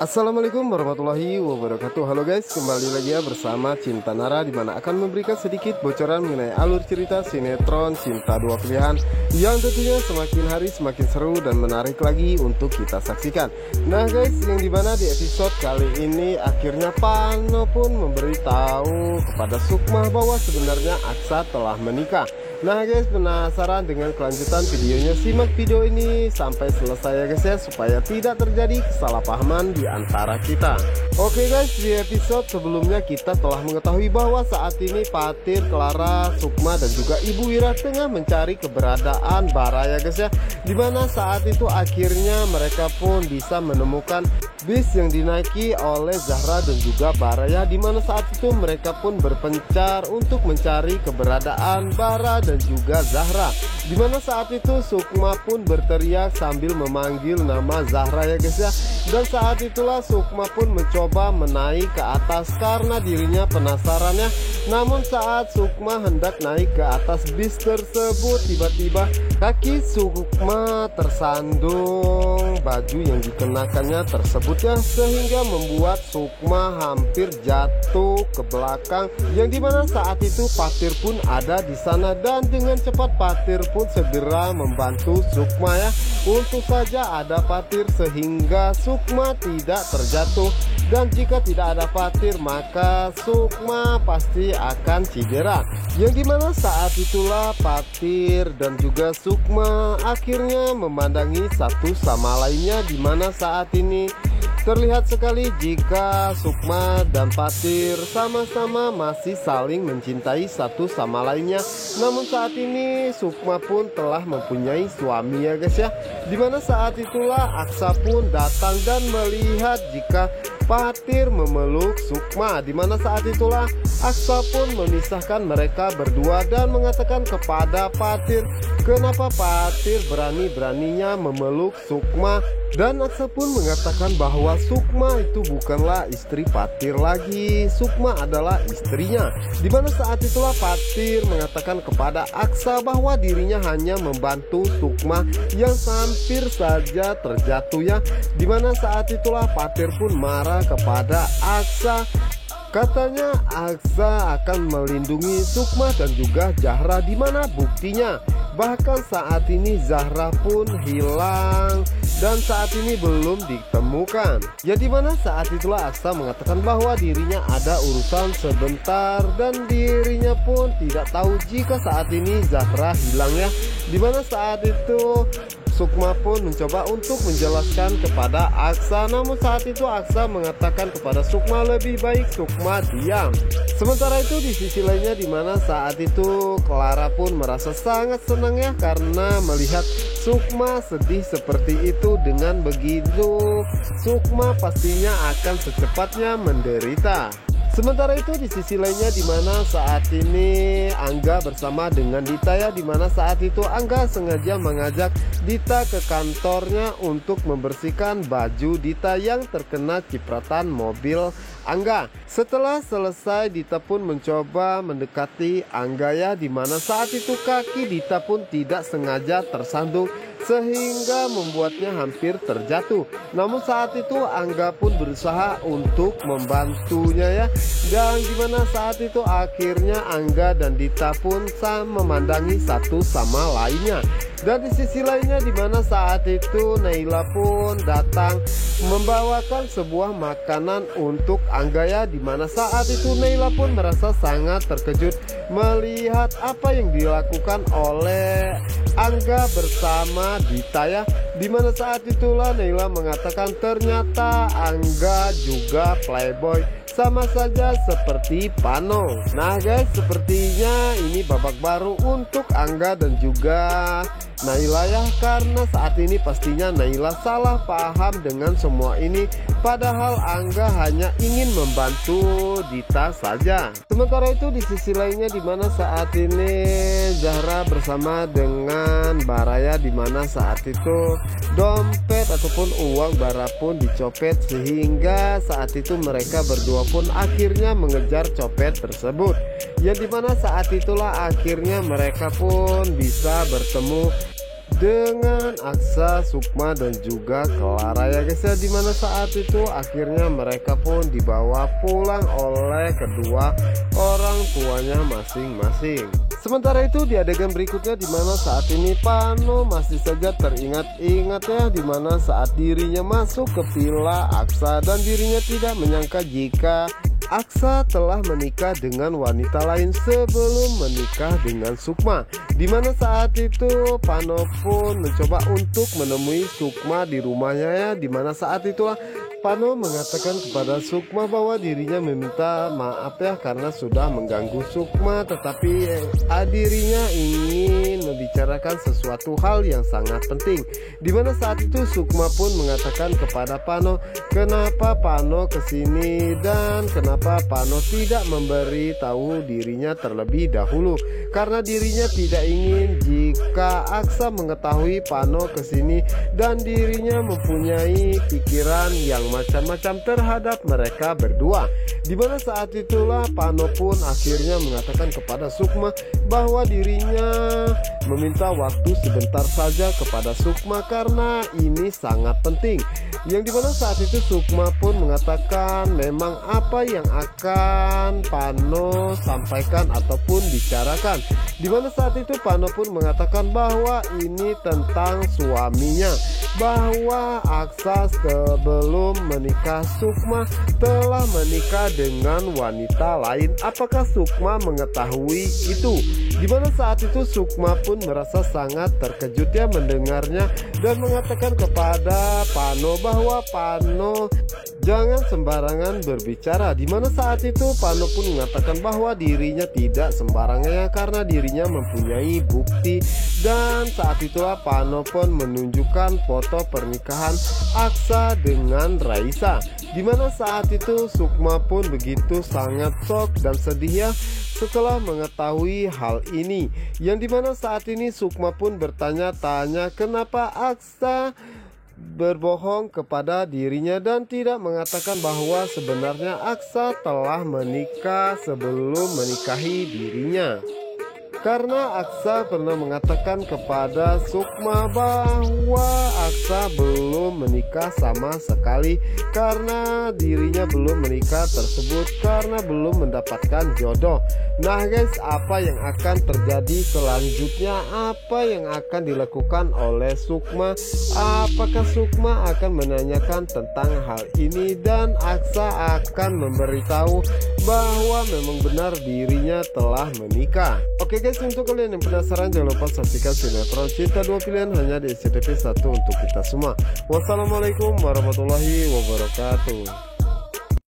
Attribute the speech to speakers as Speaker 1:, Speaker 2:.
Speaker 1: Assalamualaikum warahmatullahi wabarakatuh. Halo guys, kembali lagi ya bersama Cinta Nara, dimana akan memberikan sedikit bocoran mengenai alur cerita sinetron Cinta Dua Pilihan yang tentunya semakin hari semakin seru dan menarik lagi untuk kita saksikan. Nah guys, yang dimana di episode kali ini akhirnya Pano pun memberitahu kepada Sukma bahwa sebenarnya Aksa telah menikah. Nah guys, penasaran dengan kelanjutan videonya? Simak video ini sampai selesai ya guys ya, supaya tidak terjadi kesalahpahaman di antara kita. Oke guys, di episode sebelumnya kita telah mengetahui bahwa saat ini Fatir, Clara, Sukma dan juga Ibu Wira tengah mencari keberadaan Bara ya guys ya, dimana saat itu akhirnya mereka pun bisa menemukan bis yang dinaiki oleh Zahra dan juga Bara ya, dimana saat itu mereka pun berpencar untuk mencari keberadaan Bara dan juga Zahra, dimana saat itu Sukma pun berteriak sambil memanggil nama Zahra ya guys ya. Dan saat itulah Sukma pun mencoba menaik ke atas karena dirinya penasaran ya. Namun saat Sukma hendak naik ke atas bis tersebut, tiba-tiba kaki Sukma tersandung baju yang dikenakannya tersebut ya, sehingga membuat Sukma hampir jatuh ke belakang, yang dimana saat itu Fatir pun ada di sana. Dan dengan cepat Fatir pun segera membantu Sukma ya. Untung saja ada Fatir sehingga Sukma tidak terjatuh, dan jika tidak ada Fatir maka Sukma pasti akan cedera, yang dimana saat itulah Fatir dan juga Sukma akhirnya memandangi satu sama lainnya, dimana saat ini terlihat sekali jika Sukma dan Fatir sama-sama masih saling mencintai satu sama lainnya. Namun saat ini Sukma pun telah mempunyai suami ya guys ya, dimana saat itulah Aksa pun datang dan melihat jika Fatir memeluk Sukma, dimana saat itulah Aksa pun memisahkan mereka berdua dan mengatakan kepada Fatir kenapa Fatir berani-beraninya memeluk Sukma. Dan Aksa pun mengatakan bahwa Sukma itu bukanlah istri Fatir lagi, Sukma adalah istrinya. Dimana saat itulah Fatir mengatakan kepada Aksa bahwa dirinya hanya membantu Sukma yang hampir saja terjatuh ya. Dimana saat itulah Fatir pun marah kepada Aksa. Katanya Aksa akan melindungi Sukma dan juga Zahra, dimana buktinya bahkan saat ini Zahra pun hilang dan saat ini belum ditemukan. Ya, dimana saat itulah Aksa mengatakan bahwa dirinya ada urusan sebentar dan dirinya pun tidak tahu jika saat ini Zahra hilang ya. Dimana saat itu Sukma pun mencoba untuk menjelaskan kepada Aksa, namun saat itu Aksa mengatakan kepada Sukma lebih baik Sukma diam. Sementara itu di sisi lainnya, dimana saat itu Clara pun merasa sangat senang ya karena melihat Sukma sedih seperti itu. Dengan begitu Sukma pastinya akan secepatnya menderita. Sementara itu di sisi lainnya, dimana saat ini Angga bersama dengan Dita ya, dimana saat itu Angga sengaja mengajak Dita ke kantornya untuk membersihkan baju Dita yang terkena cipratan mobil Angga. Setelah selesai, Dita pun mencoba mendekati Angga ya, dimana saat itu kaki Dita pun tidak sengaja tersandung sehingga membuatnya hampir terjatuh. Namun saat itu Angga pun berusaha untuk membantunya ya, dan dimana saat itu akhirnya Angga dan Dita pun memandangi satu sama lainnya. Dan di sisi lainnya, dimana saat itu Naila pun datang membawakan sebuah makanan untuk Angga ya, dimana saat itu Naila pun merasa sangat terkejut melihat apa yang dilakukan oleh Angga bersama Dita ya, dimana saat itulah Naila mengatakan ternyata Angga juga playboy sama saja seperti Pano. Nah guys, sepertinya ini babak baru untuk Angga dan juga Naila ya, karena saat ini pastinya Naila salah paham dengan semua ini, padahal Angga hanya ingin membantu Dita saja. Sementara itu di sisi lainnya, dimana saat ini Zahra bersama dengan Baraya, dimana saat itu dompet ataupun uang Bara pun dicopet, sehingga saat itu mereka berdua pun akhirnya mengejar copet tersebut, yang dimana saat itulah akhirnya mereka pun bisa bertemu dengan Aksa, Sukma dan juga Clara ya guys ya, dimana saat itu akhirnya mereka pun dibawa pulang oleh kedua orang tuanya masing-masing. Sementara itu di adegan berikutnya dimana saat ini Pano masih saja teringat-ingat ya, dimana saat dirinya masuk ke villa Aksa dan dirinya tidak menyangka jika Aksa telah menikah dengan wanita lain sebelum menikah dengan Sukma. Dimana saat itu Pano pun mencoba untuk menemui Sukma di rumahnya ya, dimana saat itulah Pano mengatakan kepada Sukma bahwa dirinya meminta maaf ya karena sudah mengganggu Sukma, tetapi dirinya ingin membicarakan sesuatu hal yang sangat penting. Dimana saat itu Sukma pun mengatakan kepada Pano, kenapa Pano kesini dan kenapa Pano tidak memberi tahu dirinya terlebih dahulu, karena dirinya tidak ingin jika Aksa mengetahui Pano kesini dan dirinya mempunyai pikiran yang macam-macam terhadap mereka berdua. Dimana saat itulah Pano pun akhirnya mengatakan kepada Sukma bahwa dirinya meminta waktu sebentar saja kepada Sukma karena ini sangat penting. Yang dimana saat itu Sukma pun mengatakan memang apa yang akan Pano sampaikan ataupun bicarakan. Dimana saat itu Pano pun mengatakan bahwa ini tentang suaminya, bahwa Aksa sebelum menikah Sukma telah menikah dengan wanita lain. Apakah Sukma mengetahui itu? Dimana saat itu Sukma pun merasa sangat terkejut ya mendengarnya dan mengatakan kepada Pano bahwa Pano jangan sembarangan berbicara. Dimana saat itu Pano pun mengatakan bahwa dirinya tidak sembarangan karena dirinya mempunyai bukti. Dan saat itulah Pano pun menunjukkan foto pernikahan Aksa dengan Raisa. Dimana saat itu Sukma pun begitu sangat shock dan sedih ya setelah mengetahui hal ini. Yang dimana saat ini Sukma pun bertanya-tanya kenapa Aksa berbohong kepada dirinya dan tidak mengatakan bahwa sebenarnya Aksa telah menikah sebelum menikahi dirinya. Karena Aksa pernah mengatakan kepada Sukma bahwa Aksa belum menikah sama sekali karena dirinya belum menikah tersebut karena belum mendapatkan jodoh. Nah guys, apa yang akan terjadi selanjutnya? Apa yang akan dilakukan oleh Sukma? Apakah Sukma akan menanyakan tentang hal ini dan Aksa akan memberitahu bahwa memang benar dirinya telah menikah? Oke guys, untuk kalian yang penasaran jangan lupa saksikan sinetron Cinta Dua Pilihan hanya di SCTV 1 untuk kita semua. Wassalamualaikum warahmatullahi wabarakatuh.